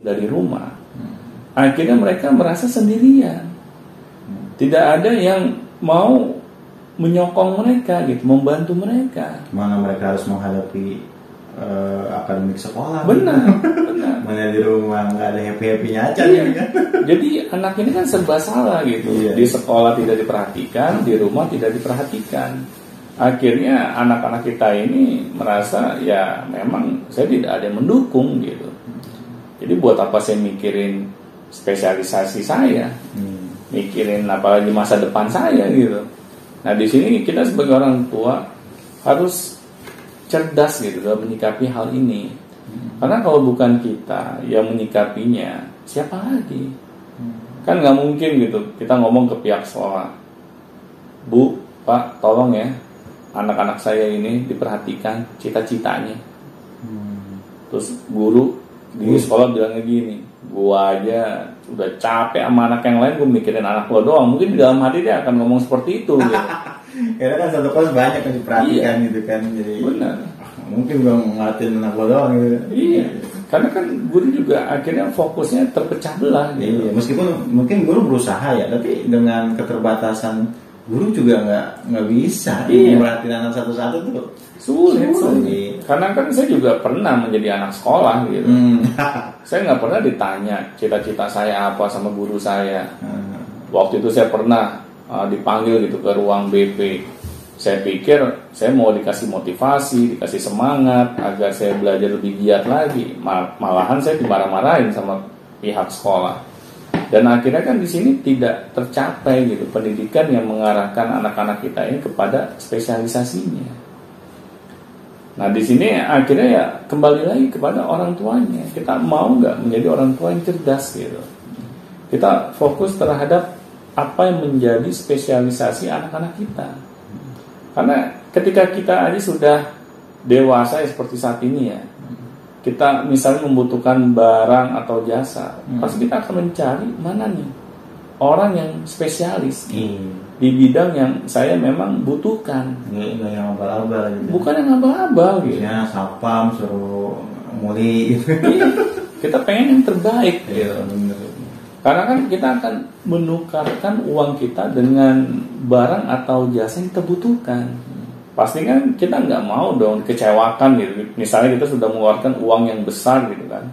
dari rumah, akhirnya mereka merasa sendirian. Tidak ada yang mau menyokong mereka gitu, membantu mereka. Mana mereka harus menghadapi akademik sekolah. Benar, benar. Mana di rumah nggak ada happy-happynya aja. Iya. Kan? Jadi anak ini kan serba salah gitu. Iya. Di sekolah tidak diperhatikan, di rumah tidak diperhatikan. Akhirnya anak-anak kita ini merasa ya memang saya tidak ada yang mendukung gitu. Jadi buat apa saya mikirin spesialisasi saya, mikirin apalagi masa depan saya gitu. Nah di sini kita sebagai orang tua harus cerdas gitu dalam menyikapi hal ini. Karena kalau bukan kita yang menyikapinya, siapa lagi? Kan nggak mungkin gitu kita ngomong ke pihak sekolah, Bu, Pak, tolong ya anak-anak saya ini diperhatikan cita-citanya. Terus guru di sekolah bilangnya gini, gua aja udah capek sama anak yang lain, gua mikirin anak gua doang. Mungkin di dalam hati dia akan ngomong seperti itu gitu. Karena kan satu kelas banyak yang diperhatikan gitu kan. Jadi benar. Mungkin gua ngeliatin anak gua doang gitu. Iya. Karena kan guru juga akhirnya fokusnya terpecah belah gitu. Iya, meskipun mungkin guru berusaha ya, tapi dengan keterbatasan guru juga nggak bisa merhatiin anak satu-satu tuh sulit. Karena kan saya juga pernah menjadi anak sekolah gitu. Saya nggak pernah ditanya cita-cita saya apa sama guru saya. Waktu itu saya pernah dipanggil gitu ke ruang BP. Saya pikir saya mau dikasih motivasi, dikasih semangat agar saya belajar lebih giat lagi. Malahan saya dimarah-marahin sama pihak sekolah. Dan akhirnya kan di sini tidak tercapai gitu pendidikan yang mengarahkan anak-anak kita ini kepada spesialisasinya. Nah di sini akhirnya ya kembali lagi kepada orang tuanya. Kita mau nggak menjadi orang tua yang cerdas gitu. Kita fokus terhadap apa yang menjadi spesialisasi anak-anak kita. Karena ketika kita aja sudah dewasa ya, seperti saat ini ya, kita misalnya membutuhkan barang atau jasa, pasti kita akan mencari mana nih orang yang spesialis di bidang yang saya memang butuhkan. Nggak yang abal-abal gitu. Bukan yang abal-abal gitu. Ya sapam suruh muli gitu. Kita pengen yang terbaik gitu. Karena kan kita akan menukarkan uang kita dengan barang atau jasa yang kita butuhkan. Pasti kan kita nggak mau dong kecewakan gitu. Misalnya kita sudah mengeluarkan uang yang besar gitu kan,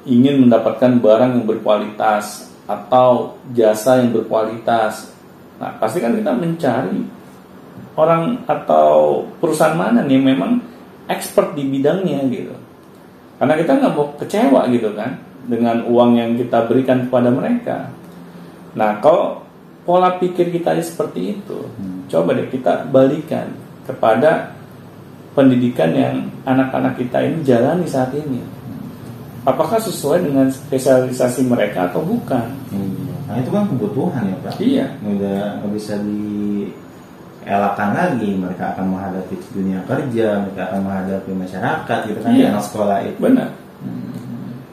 ingin mendapatkan barang yang berkualitas atau jasa yang berkualitas. Nah pasti kan kita mencari orang atau perusahaan mana nih memang expert di bidangnya gitu. Karena kita nggak mau kecewa gitu kan dengan uang yang kita berikan kepada mereka. Nah kalau pola pikir kita seperti itu, coba deh kita balikan kepada pendidikan yang anak-anak kita ini jalani saat ini. Apakah sesuai dengan spesialisasi mereka atau bukan? Nah itu kan kebutuhan ya Pak. Iya. Udah nggak bisa dielakkan lagi. Mereka akan menghadapi dunia kerja, mereka akan menghadapi masyarakat gitu kan. Iya. Anak sekolah itu. Benar.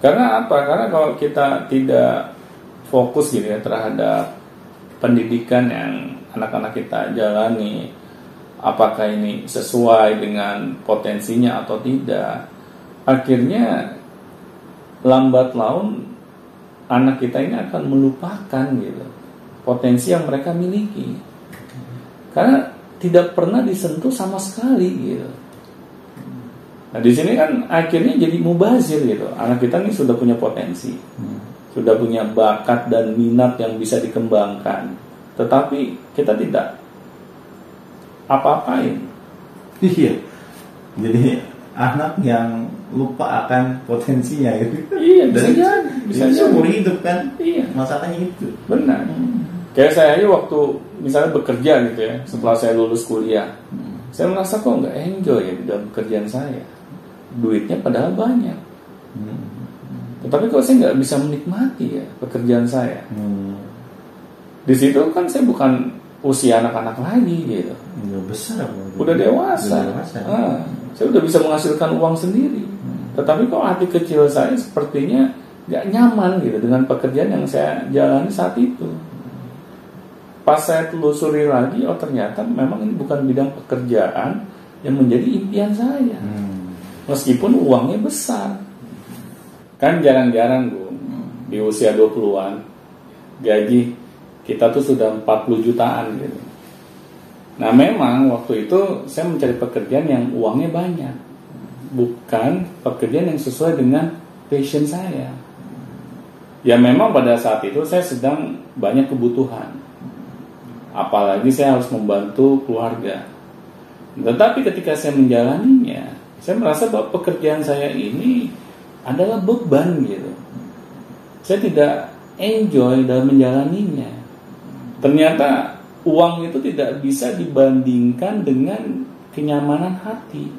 Karena apa? Karena kalau kita tidak fokus gitu ya terhadap pendidikan yang anak-anak kita jalani, apakah ini sesuai dengan potensinya atau tidak, akhirnya lambat laun anak kita ini akan melupakan gitu potensi yang mereka miliki, karena tidak pernah disentuh sama sekali gitu. Nah di sini kan akhirnya jadi mubazir gitu. Anak kita ini sudah punya potensi, sudah punya bakat dan minat yang bisa dikembangkan, tetapi kita tidak apa-apain. Iya. Jadi anak yang lupa akan potensinya gitu. Iya, bisa jadi umur hidup kan. Iya, masalahnya itu. Benar. Kayak saya aja waktu misalnya bekerja gitu ya, setelah saya lulus kuliah, saya merasa kok nggak enjoy ya di dalam pekerjaan saya. Duitnya padahal banyak, tetapi kok saya nggak bisa menikmati ya pekerjaan saya. Di situ kan saya bukan usia anak-anak lagi gitu. Udah besar, udah dewasa. Saya udah bisa menghasilkan uang sendiri. Tetapi kok hati kecil saya sepertinya nggak nyaman gitu dengan pekerjaan yang saya jalani saat itu. Pas saya telusuri lagi, oh ternyata memang ini bukan bidang pekerjaan yang menjadi impian saya. Meskipun uangnya besar. Kan jarang-jarang Bu, di usia 20-an gaji kita tuh sudah 40 jutaan gitu. Nah memang waktu itu saya mencari pekerjaan yang uangnya banyak, bukan pekerjaan yang sesuai dengan passion saya. Ya memang pada saat itu saya sedang banyak kebutuhan, apalagi saya harus membantu keluarga. Tetapi ketika saya menjalaninya, saya merasa bahwa pekerjaan saya ini adalah beban gitu. Saya tidak enjoy dalam menjalaninya. Ternyata uang itu tidak bisa dibandingkan dengan kenyamanan hati.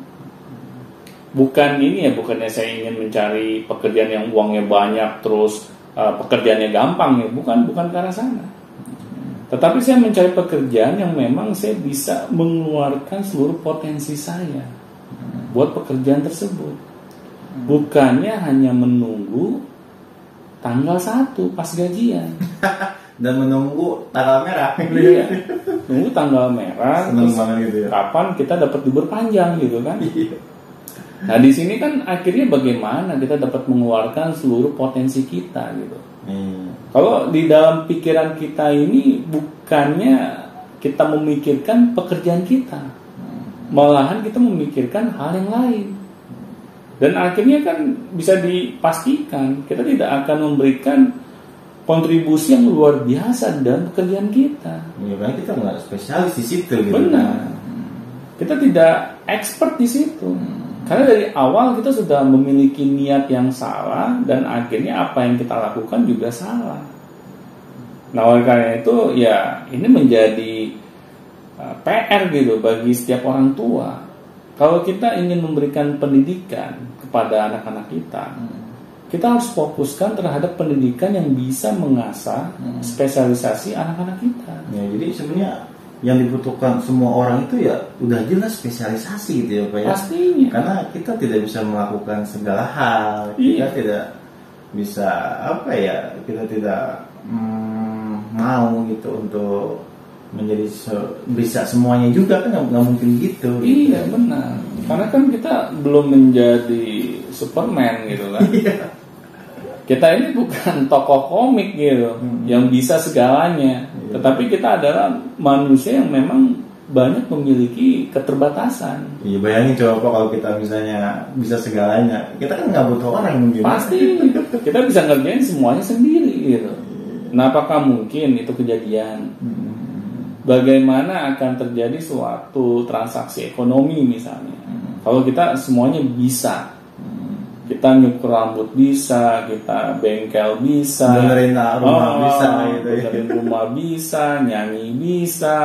Bukan ini ya, bukannya saya ingin mencari pekerjaan yang uangnya banyak terus pekerjaannya gampang ya, bukan ke arah sana. Tetapi saya mencari pekerjaan yang memang saya bisa mengeluarkan seluruh potensi saya buat pekerjaan tersebut. Bukannya hanya menunggu tanggal 1 pas gajian dan menunggu tanggal merah. Iya. Nunggu tanggal merah. Seneng banget gitu ya. Kapan kita dapat libur panjang gitu kan? Nah di sini kan akhirnya bagaimana kita dapat mengeluarkan seluruh potensi kita gitu. Kalau di dalam pikiran kita ini bukannya kita memikirkan pekerjaan kita, malahan kita memikirkan hal yang lain. Dan akhirnya kan bisa dipastikan kita tidak akan memberikan kontribusi yang luar biasa dalam pekerjaan kita. Ya kan kita nggak spesialis di situ gitu. Benar. Kita tidak expert di situ. Karena dari awal kita sudah memiliki niat yang salah dan akhirnya apa yang kita lakukan juga salah. Nah oleh karena itu ya ini menjadi PR gitu bagi setiap orang tua. Kalau kita ingin memberikan pendidikan kepada anak-anak kita harus fokuskan terhadap pendidikan yang bisa mengasah spesialisasi anak-anak kita. Ya, jadi sebenarnya yang dibutuhkan semua orang itu ya udah jelas spesialisasi gitu ya Pak ya. Pastinya. Karena kita tidak bisa melakukan segala hal. Kita tidak bisa kita tidak mau gitu untuk menjadi bisa semuanya juga kan nggak mungkin gitu. Iya gitu. Benar. Karena kan kita belum menjadi Superman gitu kan. Kita ini bukan tokoh komik gitu yang bisa segalanya. Tetapi kita adalah manusia yang memang banyak memiliki keterbatasan. Iya bayangin coba Pak kalau kita misalnya bisa segalanya, kita kan nggak butuh orang mungkin. Pasti kita bisa ngerjain semuanya sendiri gitu. Nah apakah mungkin itu kejadian? Bagaimana akan terjadi suatu transaksi ekonomi misalnya kalau kita semuanya bisa, kita nyukur rambut bisa, kita bengkel bisa, benerin rumah bisa gitu ya. Benerin rumah bisa, nyanyi bisa,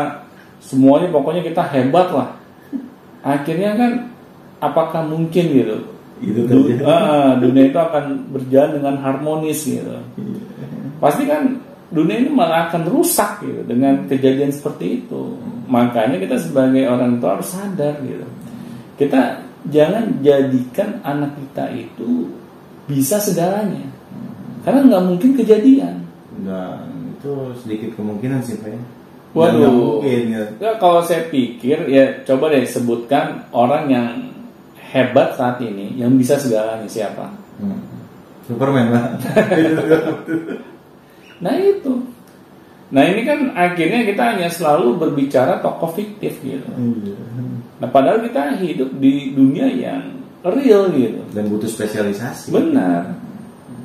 semuanya pokoknya kita hebat lah. Akhirnya kan apakah mungkin gitu dunia itu akan berjalan dengan harmonis gitu? Pasti kan dunia ini malah akan rusak gitu dengan kejadian seperti itu. Makanya kita sebagai orang tua harus sadar gitu. Kita jangan jadikan anak kita itu bisa segalanya, karena nggak mungkin kejadian. Nah itu sedikit kemungkinan sih Pak ya. Waduh. Ya, kalau saya pikir ya coba deh sebutkan orang yang hebat saat ini yang bisa segalanya siapa? Superman Pak. Nah itu. Nah ini kan akhirnya kita hanya selalu berbicara tokoh fiktif gitu. Nah padahal kita hidup di dunia yang real gitu. Dan butuh spesialisasi. Benar.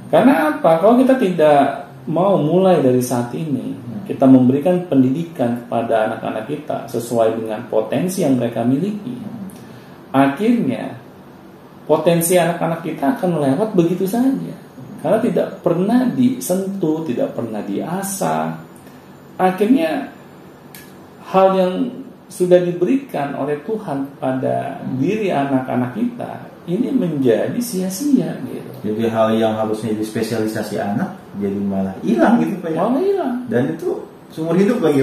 Karena apa? Kalau kita tidak mau mulai dari saat ini, kita memberikan pendidikan kepada anak-anak kita sesuai dengan potensi yang mereka miliki, akhirnya potensi anak-anak kita akan lewat begitu saja. Karena tidak pernah disentuh, tidak pernah diasah. Akhirnya hal yang sudah diberikan oleh Tuhan pada diri anak-anak kita ini menjadi sia-sia gitu. Jadi hal yang harusnya jadi spesialisasi anak jadi malah hilang gitu Pak. Malah hilang. Dan itu seumur hidup lagi.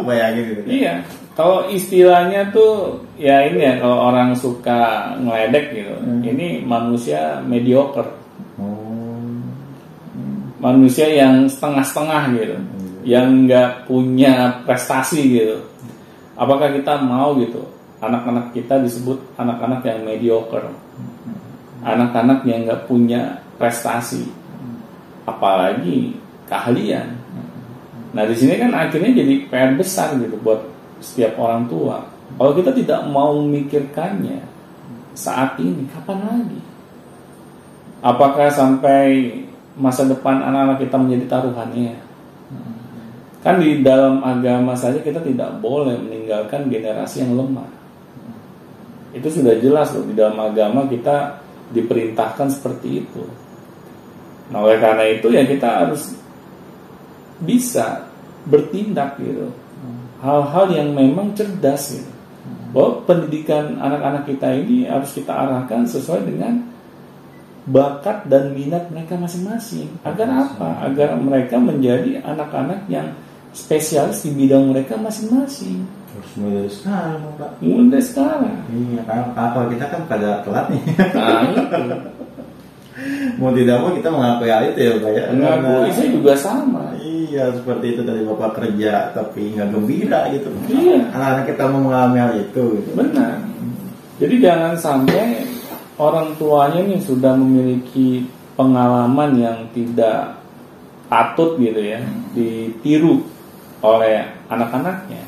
Bayangin gitu. Iya. Kalau istilahnya tuh ya ini ya kalau orang suka ngeledek gitu. Ini manusia mediocre. Manusia yang setengah-setengah gitu. Yang nggak punya prestasi gitu. Apakah kita mau gitu anak-anak kita disebut anak-anak yang mediocre, anak-anak yang nggak punya prestasi, apalagi keahlian. Nah di sini kan akhirnya jadi PR besar gitu buat setiap orang tua. Kalau kita tidak mau memikirkannya saat ini, kapan lagi? Apakah sampai masa depan anak-anak kita menjadi taruhannya? Kan di dalam agama saja kita tidak boleh meninggalkan generasi yang lemah. Itu sudah jelas loh, di dalam agama kita diperintahkan seperti itu. Nah oleh karena itu ya kita harus bisa bertindak gitu, hal-hal yang memang cerdas gitu. Bahwa pendidikan anak-anak kita ini harus kita arahkan sesuai dengan bakat dan minat mereka masing-masing. Agar apa? Agar mereka menjadi anak-anak yang spesialis di bidang mereka masing-masing. Harus mulai dari sekarang, Pak. Mulai dari sekarang. Iya, karena kalau kita kan pada telat nih. Nah itu. Mau tidak mau kita mengakui hal itu ya, Pak ya. Mengakui, saya juga sama. Iya, seperti itu, dari bapak kerja tapi nggak gembira gitu. Iya. Anak-anak kita mau mengalami hal itu. Gitu. Benar. Jadi jangan sampai orang tuanya nih sudah memiliki pengalaman yang tidak patut gitu ya, ditiru oleh anak-anaknya.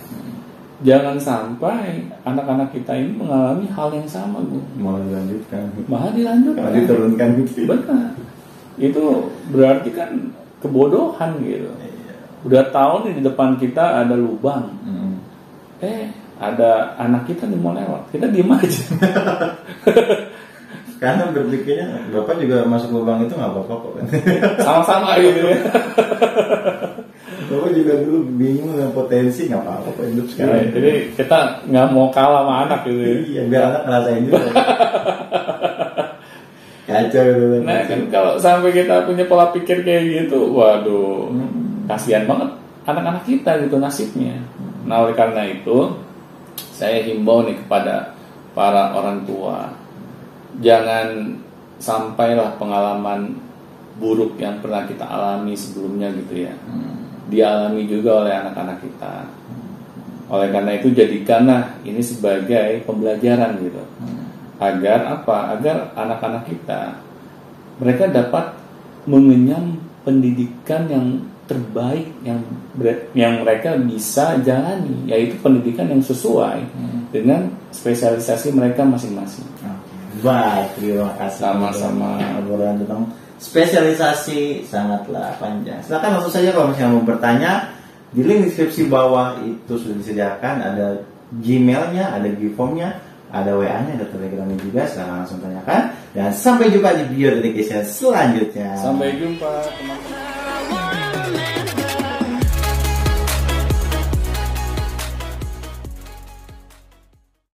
Jangan sampai anak-anak kita ini mengalami hal yang sama, Bu. Malah dilanjutkan. Malah diturunkan gitu. Benar. Itu berarti kan kebodohan gitu. Iya. Udah tahu nih di depan kita ada lubang. Ada anak kita nih mau lewat. Kita diem aja. Karena berpikirnya Bapak juga masuk lubang itu nggak apa-apa kok. Sama-sama gitu ya. Bapak juga dulu bingung dengan potensi, nggak apa-apa kok hidup sekarang. Ya, jadi kita nggak mau kalah sama anak gitu ya. Iya, biar anak ngerasain juga. Kacau gitu. Nah kan kalau sampai kita punya pola pikir kayak gitu, waduh, kasihan banget anak-anak kita gitu nasibnya. Nah oleh karena itu saya himbau nih kepada para orang tua, jangan sampailah pengalaman buruk yang pernah kita alami sebelumnya gitu ya, dialami juga oleh anak-anak kita. Oleh karena itu jadikanlah ini sebagai pembelajaran gitu. Agar apa? Agar anak-anak kita mereka dapat mengenyam pendidikan yang terbaik yang mereka bisa jalani, yaitu pendidikan yang sesuai dengan spesialisasi mereka masing-masing. Baik, terima kasih. Sama-sama. Obrolan tentang spesialisasi sangatlah panjang. Silakan langsung saja kalau misalnya mau bertanya, di link deskripsi bawah itu sudah disediakan, ada Gmailnya, ada Gformnya, ada WA-nya, ada Telegramnya juga. Silakan langsung tanyakan. Dan sampai jumpa di video dedication selanjutnya. Sampai jumpa teman-teman.